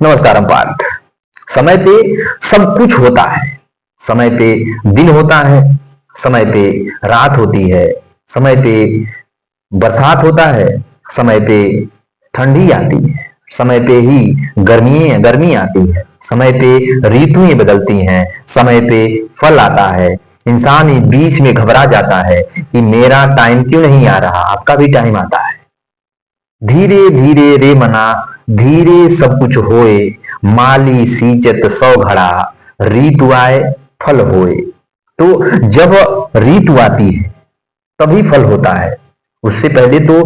नमस्कार पार्थ। समय पे सब कुछ होता है। समय पे दिन होता है, समय पे रात होती है, समय पे बरसात होता है, समय पे ठंडी आती है, समय पे ही गर्मी आती है, समय पे ऋतुएं बदलती हैं, समय पे फल आता है। इंसान इस बीच में घबरा जाता है कि मेरा टाइम क्यों नहीं आ रहा। आपका भी टाइम आता है। धीरे धीरे रे मना, धीरे सब कुछ होए, माली सींचत सौ घड़ा, ऋतु आए फल होए। तो जब ऋतु आती है तभी फल होता है। उससे पहले तो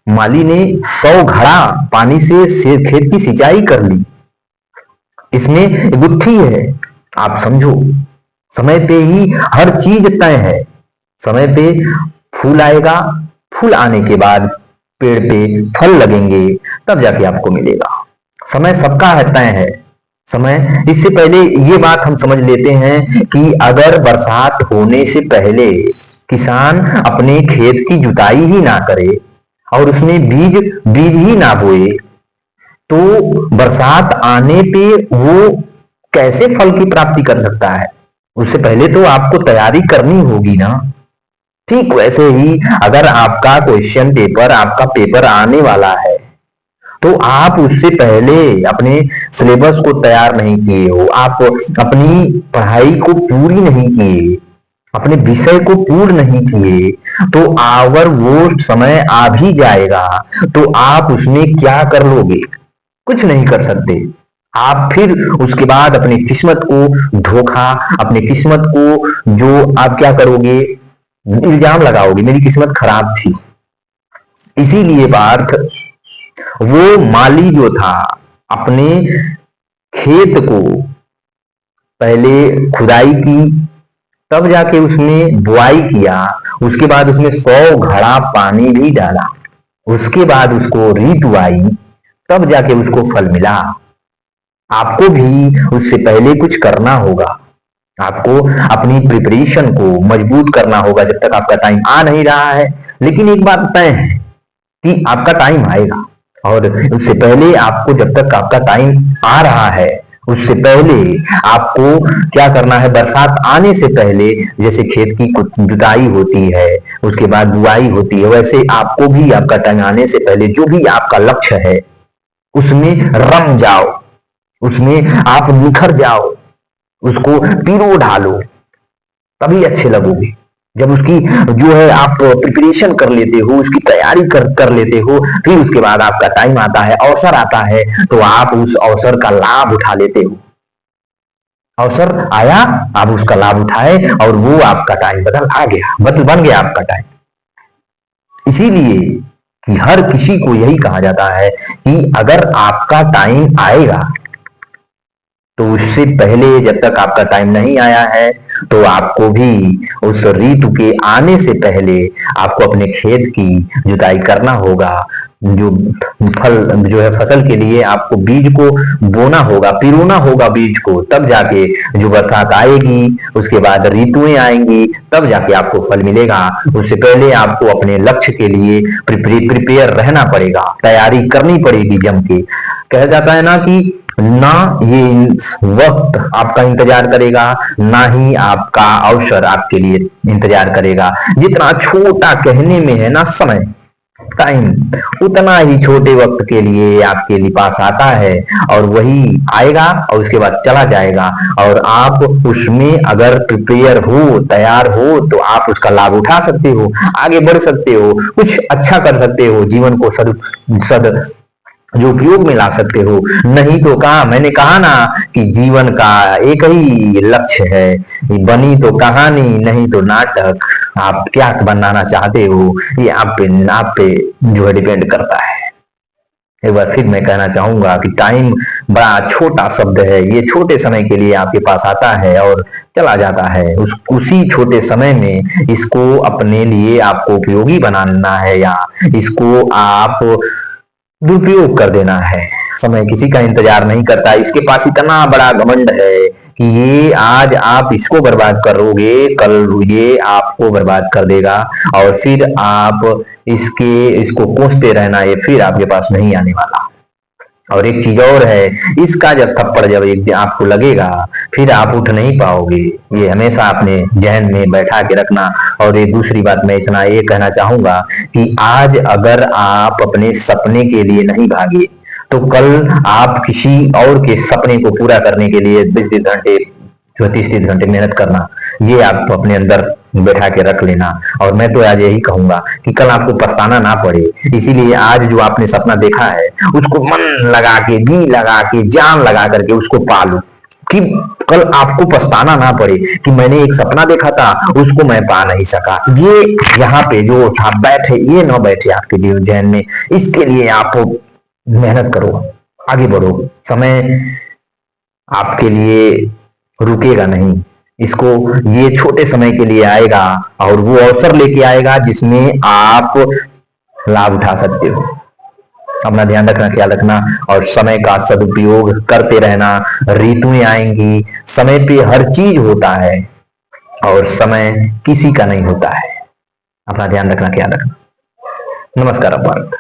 माली ने 100 घड़ा पानी से खेत की सिंचाई कर ली। इसमें गुत्थी है, आप समझो। समय पे ही हर चीज तय है। समय पे फूल आएगा, फूल आने के बाद पेड़ पे फल लगेंगे, तब जाके आपको मिलेगा। समय सबका है, तय है समय। इससे पहले ये बात हम समझ लेते हैं कि अगर बरसात होने से पहले किसान अपने खेत की जुताई ही ना करे और उसमें बीज बीज ही ना बोए, तो बरसात आने पे वो कैसे फल की प्राप्ति कर सकता है। उससे पहले तो आपको तैयारी करनी होगी ना। ठीक वैसे ही अगर आपका क्वेश्चन पेपर, आपका पेपर आने वाला है, तो आप उससे पहले अपने सिलेबस को तैयार नहीं किए हो, आप अपनी पढ़ाई को पूरी नहीं किए, अपने विषय को पूर्ण नहीं किए, तो अगर वो समय आ भी जाएगा तो आप उसमें क्या कर लोगे। कुछ नहीं कर सकते। आप फिर उसके बाद अपनी किस्मत को धोखा, अपनी किस्मत को जो आप क्या करोगे, इल्जाम लगाओगे मेरी किस्मत खराब थी। इसीलिए पार्थ, वो माली जो था अपने खेत को पहले खुदाई की, तब जाके उसने बुआई किया, उसके बाद उसने 100 घड़ा पानी भी डाला, उसके बाद उसको ऋतु आई, तब जाके उसको फल मिला। आपको भी उससे पहले कुछ करना होगा। आपको अपनी प्रिपरेशन को मजबूत करना होगा जब तक आपका टाइम आ नहीं रहा है। लेकिन एक बात तय है कि आपका टाइम आएगा, और उससे पहले आपको, जब तक आपका टाइम आ रहा है, उससे पहले आपको क्या करना है। बरसात आने से पहले जैसे खेत की कुछ जुताई होती है, उसके बाद बुआई होती है, वैसे आपको भी आपका टाइम आने से पहले जो भी आपका लक्ष्य है उसमें रम जाओ, उसमें आप निखर जाओ, उसको पिरो ढालो, तभी अच्छे लगोगे। जब उसकी जो है आप प्रिपरेशन कर लेते हो, उसकी तैयारी कर लेते हो, फिर उसके बाद आपका टाइम आता है, अवसर आता है, तो आप उस अवसर का लाभ उठा लेते हो। अवसर आया, आप उसका लाभ उठाए और वो आपका टाइम बन गया आपका टाइम। इसीलिए कि हर किसी को यही कहा जाता है कि अगर आपका टाइम आएगा, तो उससे पहले जब तक आपका टाइम नहीं आया है, तो आपको भी उस ऋतु के आने से पहले आपको अपने खेत की जुताई करना होगा। जो फल जो है फसल के लिए आपको बीज को बोना होगा, पिरोना होगा बीज को, तब जाके जो बरसात आएगी, उसके बाद ऋतुएं आएंगी, तब जाके आपको फल मिलेगा। उससे पहले आपको अपने लक्ष्य के लिए प्रिपेयर रहना पड़ेगा, तैयारी करनी पड़ेगी जम के। कहा जाता है ना कि ना ये वक्त आपका इंतजार करेगा, ना ही आपका अवसर आपके लिए इंतजार करेगा। जितना छोटा कहने में है ना समय, टाइम, उतना ही छोटे वक्त के लिए आपके लिए पास आता है, और वही आएगा और उसके बाद चला जाएगा। और आप उसमें अगर प्रिपेयर हो, तैयार हो, तो आप उसका लाभ उठा सकते हो, आगे बढ़ सकते हो, कुछ अच्छा कर सकते हो, जीवन को सद जो उपयोग में ला सकते हो। नहीं तो कहा, मैंने कहा ना कि जीवन का एक ही लक्ष्य है, बनी तो कहानी नहीं तो नाटक। आप क्या बनाना चाहते हो, ये आप पे जो है डिपेंड करता है। एक बार फिर मैं कहना चाहूंगा कि टाइम बड़ा छोटा शब्द है। ये छोटे समय के लिए आपके पास आता है और चला जाता है। उसी छोटे समय में इसको अपने लिए आपको उपयोगी बनाना है, या इसको आप दुरुपयोग कर देना है। समय किसी का इंतजार नहीं करता। इसके पास इतना बड़ा घमंड है कि ये आज आप इसको बर्बाद करोगे, कल ये आपको बर्बाद कर देगा, और फिर आप इसको कोसते रहना, ये फिर आपके पास नहीं आने वाला। और एक चीज और है, इसका जब थप्पड़ जब एक दिन आपको लगेगा, फिर आप उठ नहीं पाओगे। ये हमेशा अपने जहन में बैठा के रखना। और एक दूसरी बात मैं इतना ये कहना चाहूंगा कि आज अगर आप अपने सपने के लिए नहीं भागे, तो कल आप किसी और के सपने को पूरा करने के लिए 20-20 घंटे, 34-30 घंटे मेहनत करना, ये आप अपने अंदर बैठा के रख लेना। और मैं तो आज यही कहूंगा कि कल आपको पछताना ना पड़े। इसीलिए आज जो आपने सपना देखा है, उसको मन लगा के, जी लगा के, जान लगा करके उसको पालो, कि कल आपको पछताना ना पड़े कि मैंने एक सपना देखा था, उसको मैं पा नहीं सका। ये यहाँ पे जो था बैठे, ये ना बैठे आपके जीवन जहन में। इसके लिए आप मेहनत करो, आगे बढ़ो। समय आपके लिए रुकेगा नहीं। इसको, ये छोटे समय के लिए आएगा और वो अवसर लेके आएगा जिसमें आप लाभ उठा सकते हो। अपना ध्यान रखना, ख्याल रखना और समय का सदुपयोग करते रहना। ऋतुएं आएंगी, समय पे हर चीज होता है और समय किसी का नहीं होता है। अपना ध्यान रखना, ख्याल रखना। नमस्कार भारत।